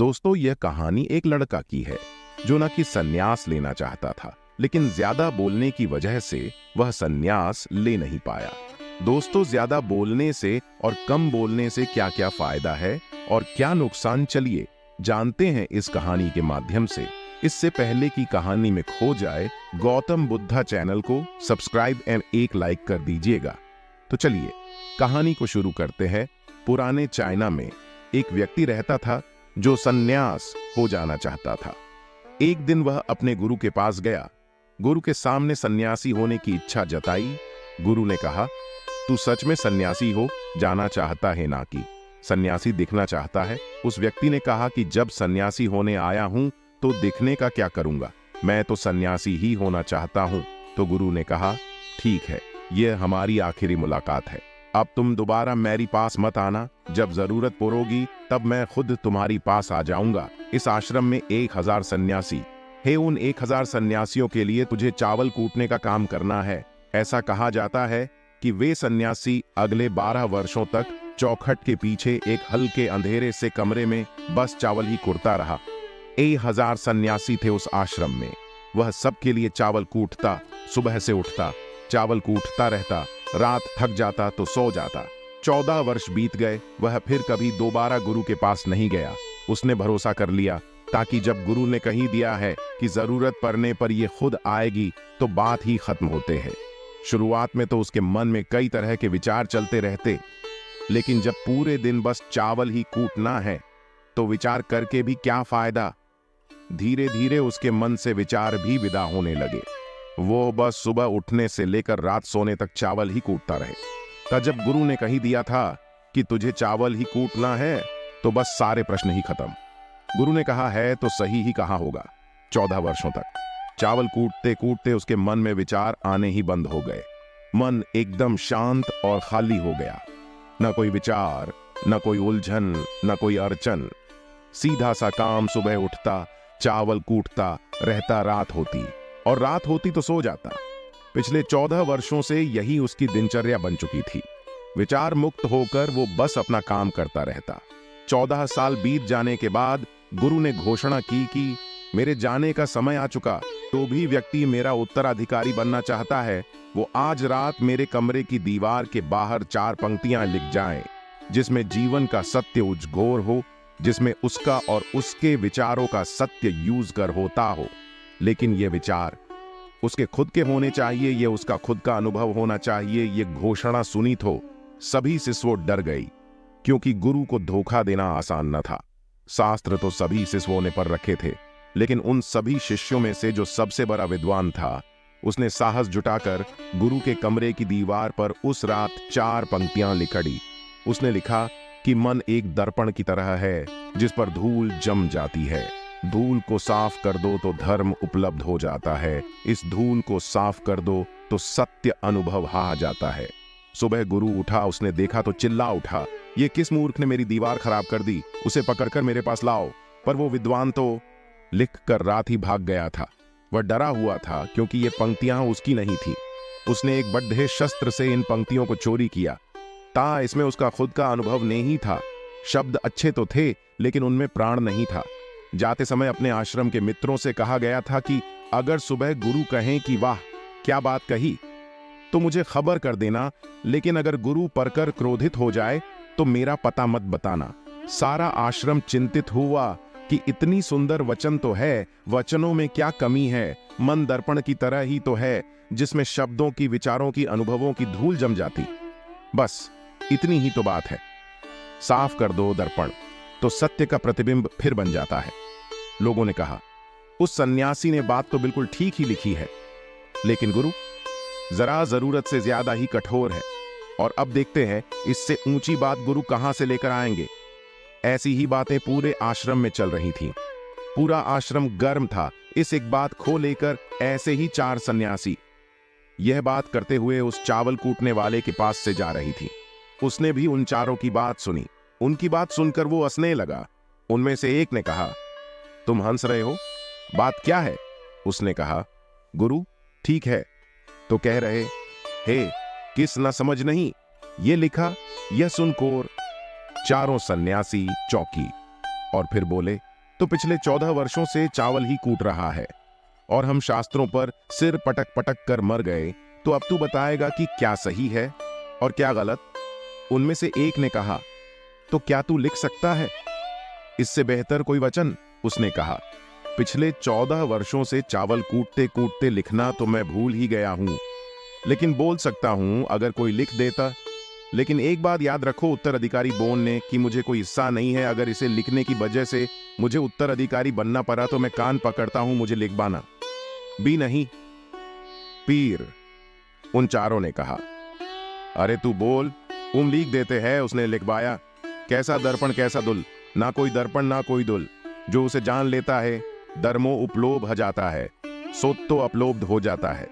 दोस्तों, यह कहानी एक लड़का की है जो न कि संन्यास लेना चाहता था, लेकिन ज्यादा बोलने की वजह से वह संन्यास ले नहीं पाया। दोस्तों, ज्यादा बोलने से और कम बोलने से क्या क्या फायदा है और क्या नुकसान, चलिए जानते हैं इस कहानी के माध्यम से। इससे पहले की कहानी में खो जाए, गौतम बुद्धा चैनल को सब्सक्राइब एंड एक लाइक कर दीजिएगा। तो चलिए कहानी को शुरू करते हैं। पुराने चाइना में एक व्यक्ति रहता था जो संन्यास हो जाना चाहता था। एक दिन वह अपने गुरु के पास गया। गुरु के सामने सन्यासी होने की इच्छा जताई। गुरु ने कहा, तू सच में सन्यासी हो जाना चाहता है ना कि सन्यासी दिखना चाहता है? उस व्यक्ति ने कहा कि जब सन्यासी होने आया हूं तो दिखने का क्या करूंगा, मैं तो सन्यासी ही होना चाहता हूं। तो गुरु ने कहा, ठीक है, यह हमारी आखिरी मुलाकात है। अब तुम दोबारा मेरी पास मत आना। जब जरूरत पड़ोगी तब मैं खुद तुम्हारी पास आ जाऊंगा। इस आश्रम में 1000 सन्यासी है। उन 1000 सन्यासियों के लिए तुझे चावल कूटने का काम करना है। ऐसा कहा जाता है कि वे सन्यासी अगले 12 वर्षों तक चौखट के पीछे एक हल्के अंधेरे से कमरे में बस चावल ही कूटता रहा। 1000 सन्यासी थे उस आश्रम में। वह सबके लिए चावल कूटता, सुबह से उठता, चावल कूटता रहता, रात थक जाता तो सो जाता। 14 वर्ष बीत गए। वह फिर कभी दोबारा गुरु के पास नहीं गया। उसने भरोसा कर लिया ताकि जब गुरु ने कही दिया है कि जरूरत पड़ने पर ये खुद आएगी तो बात ही खत्म होते हैं। शुरुआत में तो उसके मन में कई तरह के विचार चलते रहते, लेकिन जब पूरे दिन बस चावल ही कूटना है तो विचार करके भी क्या फायदा। धीरे धीरे उसके मन से विचार भी विदा होने लगे। वो बस सुबह उठने से लेकर रात सोने तक चावल ही कूटता रहे। तब जब गुरु ने कही दिया था कि तुझे चावल ही कूटना है तो बस सारे प्रश्न ही खत्म। गुरु ने कहा है तो सही ही कहा होगा। 14 वर्षों तक चावल कूटते कूटते उसके मन में विचार आने ही बंद हो गए। मन एकदम शांत और खाली हो गया। न कोई विचार, न कोई उलझन, न कोई अड़चन। सीधा सा काम, सुबह उठता, चावल कूटता रहता, रात होती और रात होती तो सो जाता। पिछले 14 वर्षों से यही उसकी दिनचर्या बन चुकी थी। विचार मुक्त होकर वो बस अपना काम करता रहता। 14 साल बीत जाने के बाद गुरु ने घोषणा की कि मेरे जाने का समय आ चुका। जो भी व्यक्ति मेरा उत्तराधिकारी बनना चाहता है वो आज रात मेरे कमरे की दीवार के बाहर 4 पंक्तियां लिख जाए, जिसमें जीवन का सत्य उजागर हो, जिसमें उसका और उसके विचारों का सत्य यूज कर होता हो। लेकिन ये विचार उसके खुद के होने चाहिए, ये उसका खुद का अनुभव होना चाहिए। ये घोषणा सुनी तो सभी शिष्यों डर गई, क्योंकि गुरु को धोखा देना आसान न था। शास्त्र तो सभी शिष्यों ने पर रखे थे, लेकिन उन सभी शिष्यों में से जो सबसे बड़ा विद्वान था, उसने साहस जुटाकर गुरु के कमरे की दीवार पर उस रात 4 पंक्तियां लिखी। उसने लिखा कि मन एक दर्पण की तरह है जिस पर धूल जम जाती है। धूल को साफ कर दो तो धर्म उपलब्ध हो जाता है। इस धूल को साफ कर दो तो सत्य अनुभव आ जाता है। सुबह गुरु उठा, उसने देखा तो चिल्ला उठा, ये किस मूर्ख ने मेरी दीवार खराब कर दी, उसे पकड़कर मेरे पास लाओ। पर वो विद्वान तो लिख कर रात ही भाग गया था। वह डरा हुआ था क्योंकि ये पंक्तियां उसकी नहीं थी। उसने एक बड्ढे शस्त्र से इन पंक्तियों को चोरी किया। इसमें उसका खुद का अनुभव नहीं था। शब्द अच्छे तो थे लेकिन उनमें प्राण नहीं था। जाते समय अपने आश्रम के मित्रों से कहा गया था कि अगर सुबह गुरु कहें कि वाह क्या बात कही तो मुझे खबर कर देना, लेकिन अगर गुरु पढ़कर क्रोधित हो जाए तो मेरा पता मत बताना। सारा आश्रम चिंतित हुआ कि इतनी सुंदर वचन तो है, वचनों में क्या कमी है। मन दर्पण की तरह ही तो है जिसमें शब्दों की, विचारों की, अनुभवों की धूल जम जाती। बस इतनी ही तो बात है। साफ कर दो दर्पण तो सत्य का प्रतिबिंब फिर बन जाता है। लोगों ने कहा, उस सन्यासी ने बात तो बिल्कुल ठीक ही लिखी है, लेकिन गुरु जरा जरूरत से ज्यादा ही कठोर है। और अब देखते हैं इससे ऊंची बात गुरु कहां से लेकर आएंगे। ऐसी ही बातें पूरे आश्रम में चल रही थीं। पूरा आश्रम गर्म था इस एक बात को लेकर। ऐसे ही 4 सन्यासी यह बात करते हुए उस चावल कूटने वाले के पास से जा रही थी। उसने भी उन चारों की बात सुनी। उनकी बात सुनकर वो हंसने लगा। उनमें से एक ने कहा, तुम हंस रहे हो, बात क्या है? उसने कहा, गुरु ठीक है तो कह रहे, हे किस न समझ नहीं, ये लिखा, यह सुनकर चारों सन्यासी चौंकी और फिर बोले, तो पिछले 14 वर्षों से चावल ही कूट रहा है और हम शास्त्रों पर सिर पटक पटक कर मर गए। तो अब तू बताएगा कि क्या सही है और क्या गलत। उनमें से एक ने कहा, तो क्या तू लिख सकता है इससे बेहतर कोई वचन? उसने कहा, पिछले 14 वर्षों से चावल कूटते कूटते लिखना तो मैं भूल ही गया हूं, लेकिन बोल सकता हूं अगर कोई लिख देता। लेकिन एक बात याद रखो उत्तराधिकारी बोन ने, कि मुझे कोई हिस्सा नहीं है। अगर इसे लिखने की वजह से मुझे उत्तराधिकारी बनना पड़ा तो मैं कान पकड़ता हूं, मुझे लिखवाना भी नहीं। पीर, उन चारों ने कहा। अरे तू बोल, लिख देते हैं। उसने लिखवाया। कैसा दर्पण कैसा दुल, ना कोई दर्पण ना कोई दुल। जो उसे जान लेता है धर्मो उपलोभ हो जाता है, सोत्तो अपलोब्ध हो जाता है।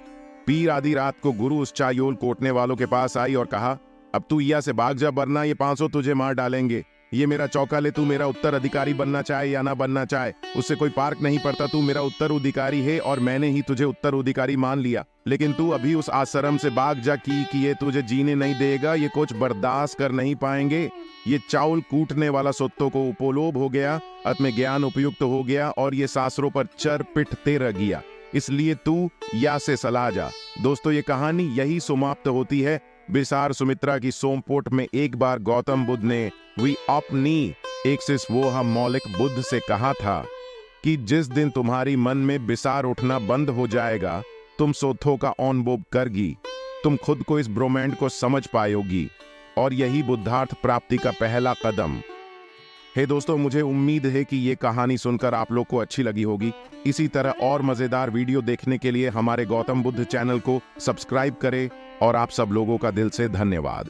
पीर आधी रात को गुरु उस चायोल कोटने वालों के पास आई और कहा, अब तू यहाँ से भाग जा, वरना ये 500 तुझे मार डालेंगे। ये मेरा चौका ले, तू मेरा उत्तराधिकारी बनना चाहे या ना बनना चाहे, उससे कोई फर्क नहीं पड़ता। तू मेरा उत्तराधिकारी है और मैंने ही तुझे उत्तराधिकारी मान लिया। लेकिन तू अभी उस आश्रम से भाग जा कि ये तुझे जीने नहीं देगा। ये कुछ बर्दाश्त कर नहीं पाएंगे। ये चावल कूटने वाला सोत्तों को उपोलोभ हो गया, आत्म ज्ञान उपयुक्त हो गया और ये शास्त्रों पर चर पिटते रह गया। इसलिए तू या से सलाह जा। दोस्तों, ये कहानी यही समाप्त होती है। बिसार सुमित्रा की सोमपोट में एक बार गौतम बुद्ध ने वी अपनी एक्सिस वो हम मौलिक बुद्ध से कहा था कि जिस दिन तुम्हारी मन में बिसार उठना बंद हो जाएगा, तुम सोथों का अनुभव करगी, तुम खुद को इस ब्रह्मांड को समझ पाओगी और यही बुद्धार्थ प्राप्ति का पहला कदम है। दोस्तों, मुझे उम्मीद है कि ये कहानी सुनकर आप लोग को अच्छी लगी होगी। इसी तरह और मजेदार वीडियो देखने के लिए हमारे गौतम बुद्ध चैनल को सब्सक्राइब करें और आप सब लोगों का दिल से धन्यवाद।